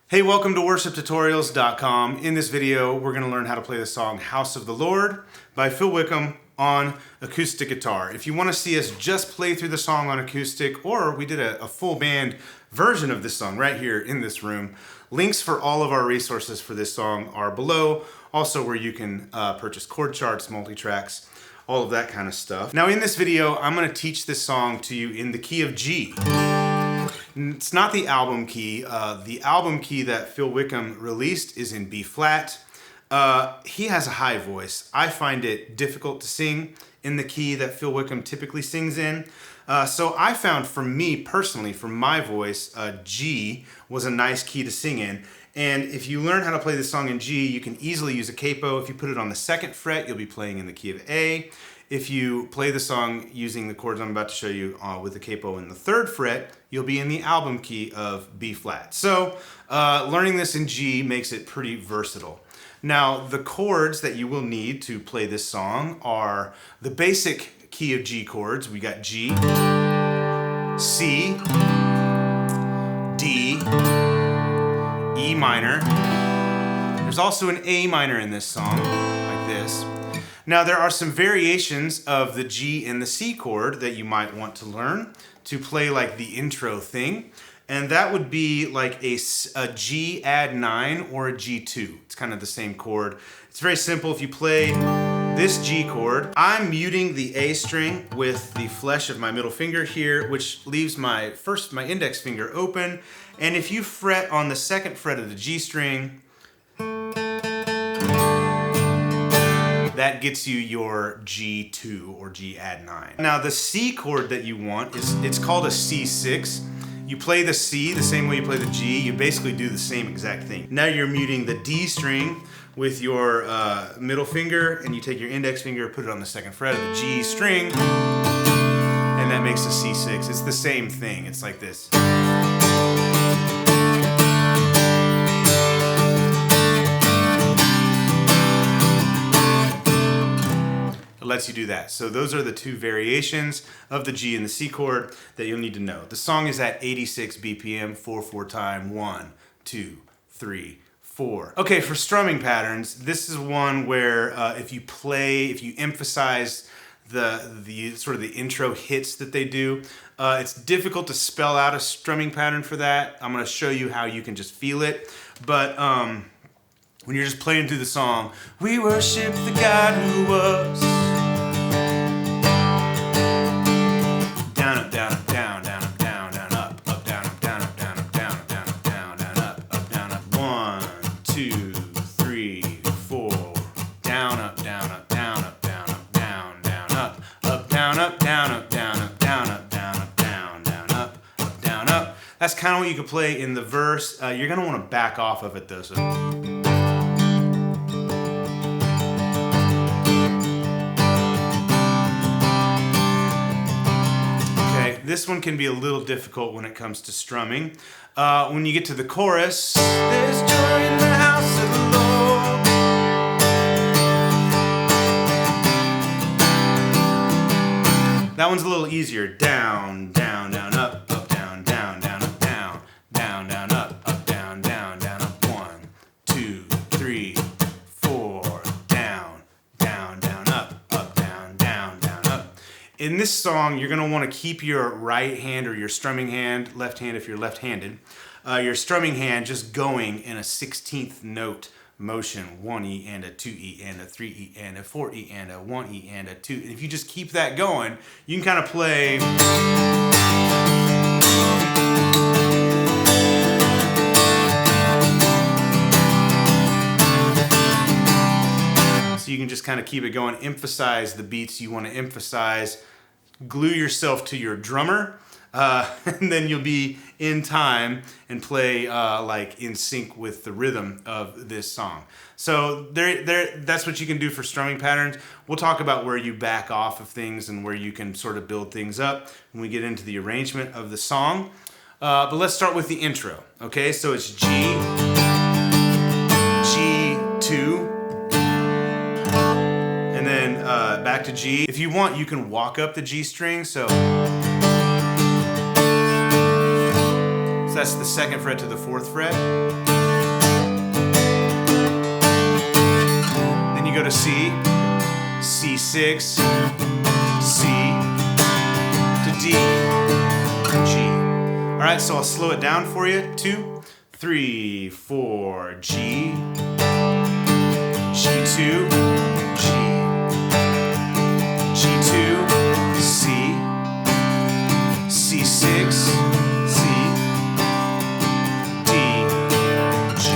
Hey, welcome to worshiptutorials.com. In this video, we're going to learn how to play the song House of the Lord by Phil Wickham on acoustic guitar. If you want to see us just play through the song on acoustic, or we did a full band version of this song right here in this room, links for all of our resources for this song are below. Also where you can purchase chord charts, multi-tracks, all of that kind of stuff. Now in this video, I'm going to teach this song to you in the key of G. It's not the album key. The album key that Phil Wickham released is in B flat. He has a high voice. I find it difficult to sing in the key that Phil Wickham typically sings in. So I found, for me personally, for my voice, G was a nice key to sing in. And if you learn how to play this song in G, you can easily use a capo. If you put it on the 2nd fret, you'll be playing in the key of A. If you play the song using the chords I'm about to show you with the capo in the 3rd fret, you'll be in the album key of B flat. So learning this in G makes it pretty versatile. Now the chords that you will need to play this song are the basic key of G chords. We got G, C, D, E minor. There's also an A minor in this song, like this. Now there are some variations of the G and the C chord that you might want to learn to play like the intro thing. And that would be like a G add 9 or a G2. It's kind of the same chord. It's very simple. If you play this G chord, I'm muting the A string with the flesh of my middle finger here, which leaves my index finger open. And if you fret on the 2nd fret of the G string, that gets you your G2 or G add 9. Now the C chord that you want it's called a C6. You play the C the same way you play the G. You basically do the same exact thing. Now you're muting the D string with your middle finger, and you take your index finger, put it on the 2nd fret of the G string, and that makes a C6. It's the same thing. It's like this. Lets you do that. So those are the two variations of the G and the C chord that you'll need to know. The song is at 86 BPM, 4/4 time, 1, 2, 3, 4. Okay, for strumming patterns, this is one where if you emphasize the sort of the intro hits that they do, it's difficult to spell out a strumming pattern for that. I'm going to show you how you can just feel it. But when you're just playing through the song, we worship the God who was. Down, up, down, up, down, down, up, down, down, up, down, up, down, up, down, up, down, up, down, up, down, down, up, down, up. 1, 2, 3, 4. Down, up, down, up, down, up, down, up, down, down, up, down, up, down, up, down, up, down, up, down, up, down, down, up, down, up. That's kind of what you could play in the verse. You're gonna want to back off of it though. So. This one can be a little difficult when it comes to strumming. When you get to the chorus, there's joy in the house of the Lord. That one's a little easier. Down, down, down, up, down, down, down, up, down, down, down, up, down, down, down, up. 1, 2, 3, 4. Down, down, down, up, down, down, down, up. In this song, you're going to want to keep your right hand or your strumming hand, left hand if you're left-handed, your strumming hand just going in a 16th note motion. 1E and a 2E and a 3E and a 4E and a 1E and a 2. And if you just keep that going, you can kind of play. So you can just kind of keep it going, emphasize the beats you want to emphasize, glue yourself to your drummer, and then you'll be in time and play like in sync with the rhythm of this song. So that's what you can do for strumming patterns. We'll talk about where you back off of things and where you can sort of build things up when we get into the arrangement of the song. But let's start with the intro. Okay, so it's G, G2, and then back to G. If you want, you can walk up the G string. So that's the 2nd fret to the 4th fret. to C, C6, C, to D, G. All right, so I'll slow it down for you. 2, 3, 4, G, G2, G, G2, C, C6, C, D, G.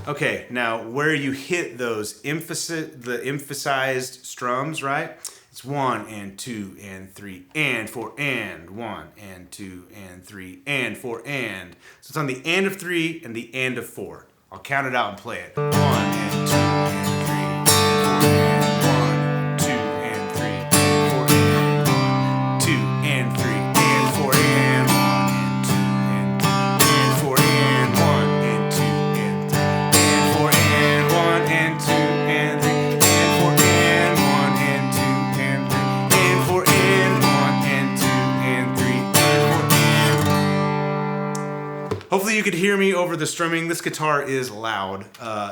Okay, now where you hit those the emphasized strums, right? It's 1 and 2 and 3 and 4 and 1 and 2 and 3 and 4 and. So it's on the and of 3 and the and of 4. I'll count it out and play it. 1 and 2 and 3 and 4 and 1, 2 and 3 and 4 and 2 and 3 and 4 and 1 and 2 and 4 and 1 and 2 and 3 and 4 and 1 and 2 and 3 and 4 and 1 and 2 and 3 and 4 and 1 and 2 and 3 and 4 and. Hopefully you could hear me over the strumming. This guitar is loud,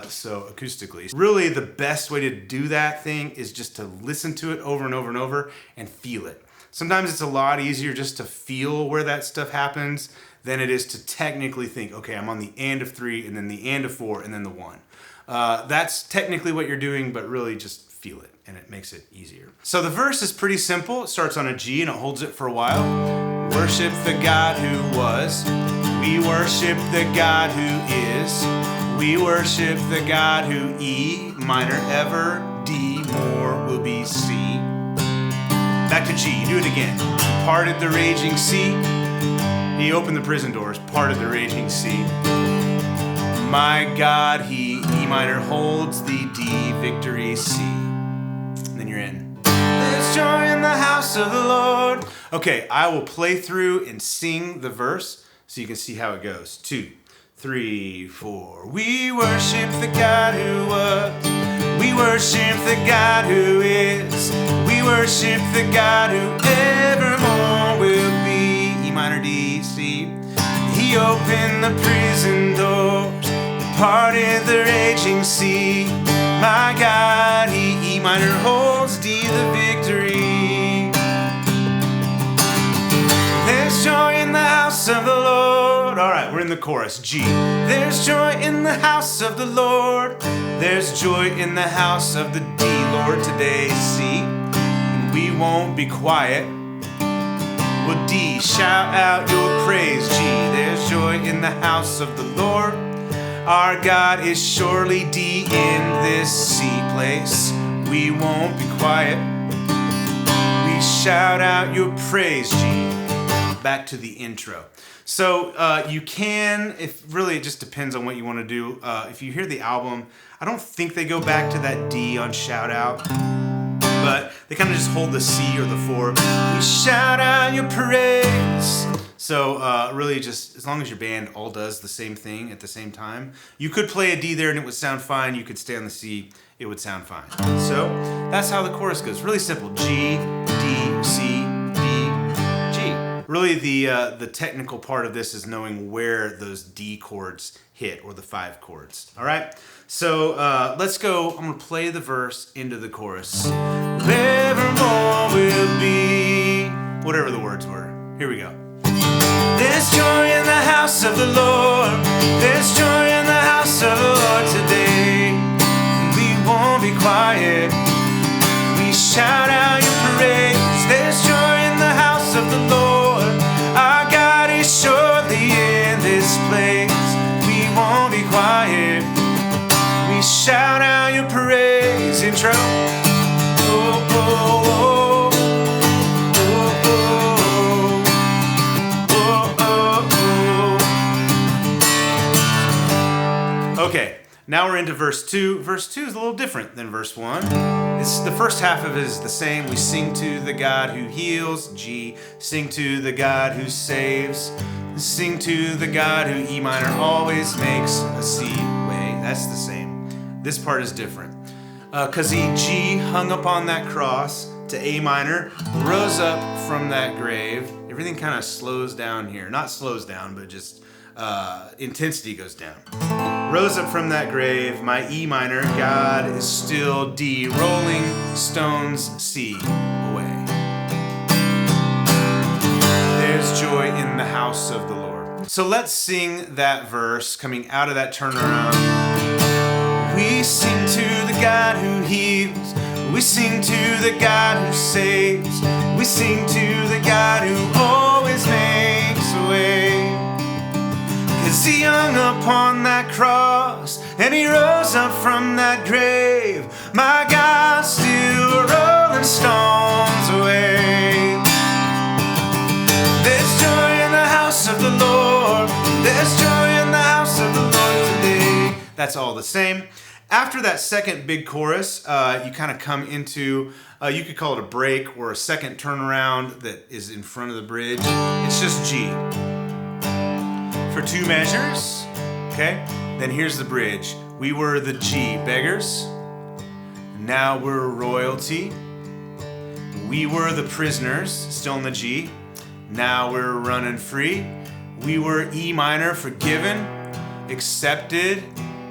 so acoustically. Really the best way to do that thing is just to listen to it over and over and over and feel it. Sometimes it's a lot easier just to feel where that stuff happens than it is to technically think, okay, I'm on the and of 3 and then the and of 4 and then the 1. That's technically what you're doing, but really just feel it and it makes it easier. So the verse is pretty simple. It starts on a G and it holds it for a while. Worship the God who was. We worship the God who is. We worship the God who E minor ever, D more will be C. Back to G, do it again. Parted the raging sea. He opened the prison doors, parted the raging sea. My God, he E minor holds the D victory C. And then you're in. There's joy in the house of the Lord. Okay, I will play through and sing the verse so you can see how it goes. 2, 3, 4. We worship the God who was. We worship the God who is. We worship the God who evermore will be. E minor D C. He opened the prison doors, parted the raging sea. My God, he E minor holds D the victory. There's joy in the house of the Lord. All right, we're in the chorus. G. There's joy in the house of the Lord. There's joy in the house of the D, Lord, today. C. And we won't be quiet. Well, D, shout out your praise. G. There's joy in the house of the Lord. Our God is surely D in this C place. We won't be quiet. We shout out your praise, G. Back to the intro. So you can, if really it just depends on what you want to do. If you hear the album, I don't think they go back to that D on shout out, but they kind of just hold the C or the 4. We shout out your praise. So really just as long as your band all does the same thing at the same time, you could play a D there and it would sound fine. You could stay on the C, it would sound fine. So that's how the chorus goes. Really simple. G, D, C, really, the technical part of this is knowing where those D chords hit, or the 5 chords. All right? So let's go. I'm going to play the verse into the chorus. Evermore will be, whatever the words were. Here we go. There's joy in the house of the Lord. There's joy in the house of the Lord today. We won't be quiet. We shout out your praise. There's joy in the house of the Lord. Our God is surely in this place. We won't be quiet. We shout out your praise. Intro. Oh, oh, oh. Oh, oh, oh. Oh, oh, oh. Okay, now we're into verse 2. Verse 2 is a little different than verse 1. It's, the first half of it is the same. We sing to the God who heals, G. Sing to the God who saves. Sing to the God who E minor always makes a C way. That's the same. This part is different. Because G hung up on that cross to A minor, rose up from that grave. Everything kind of slows down here. Not slows down, but just intensity goes down. Rose up from that grave, my E minor, God is still D. Rolling Stones C away. There's joy in the house of the Lord. So let's sing that verse coming out of that turnaround. We sing to the God who heals. We sing to the God who saves. We sing to the God who always makes a way. 'Cause he hung upon that cross and he rose up from that grave. My God still rolling stones away. There's joy in the house of the Lord. There's joy in the house of the Lord today. That's all the same. After that second big chorus, you kind of come into, you could call it a break or a second turnaround that is in front of the bridge. It's just G. For 2 measures, okay? Then here's the bridge. We were the G beggars. Now we're royalty. We were the prisoners, still in the G. Now we're running free. We were E minor, forgiven, accepted.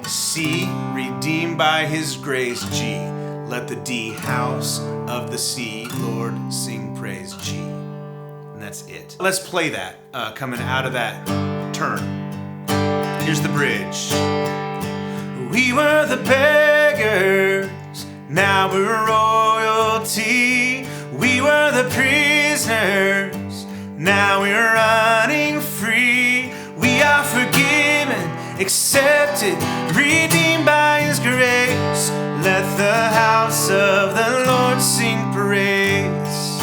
C, redeemed by his grace. G, let the D, house of the C, Lord, sing praise. G. And that's it. Let's play that coming out of that turn. Here's the bridge. We were the beggars, now we're royalty. We were the prisoners, now we're running free. We are forgiven, accepted, redeemed by his grace. Let the house of the Lord sing praise.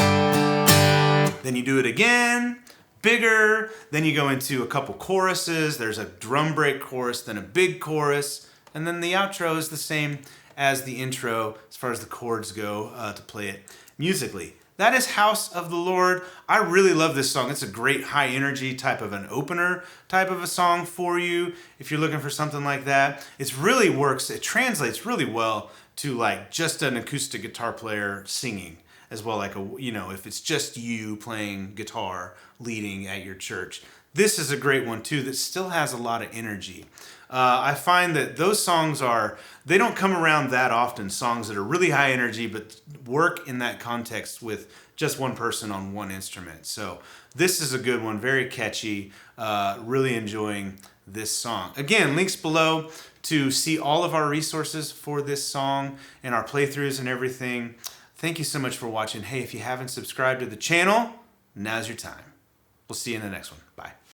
Then you do it again, bigger. Then you go into a couple choruses. There's a drum break chorus, then a big chorus. And then the outro is the same as the intro as far as the chords go to play it musically. That is House of the Lord. I really love this song. It's a great high energy type of an opener type of a song for you. If you're looking for something like that, it really works. It translates really well to like just an acoustic guitar player singing as well. Like if it's just you playing guitar leading at your church. This is a great one too that still has a lot of energy. I find that those songs they don't come around that often, songs that are really high energy but work in that context with just one person on one instrument. So this is a good one, very catchy, really enjoying this song. Again, links below to see all of our resources for this song and our playthroughs and everything. Thank you so much for watching. Hey, if you haven't subscribed to the channel, now's your time. We'll see you in the next one. Bye.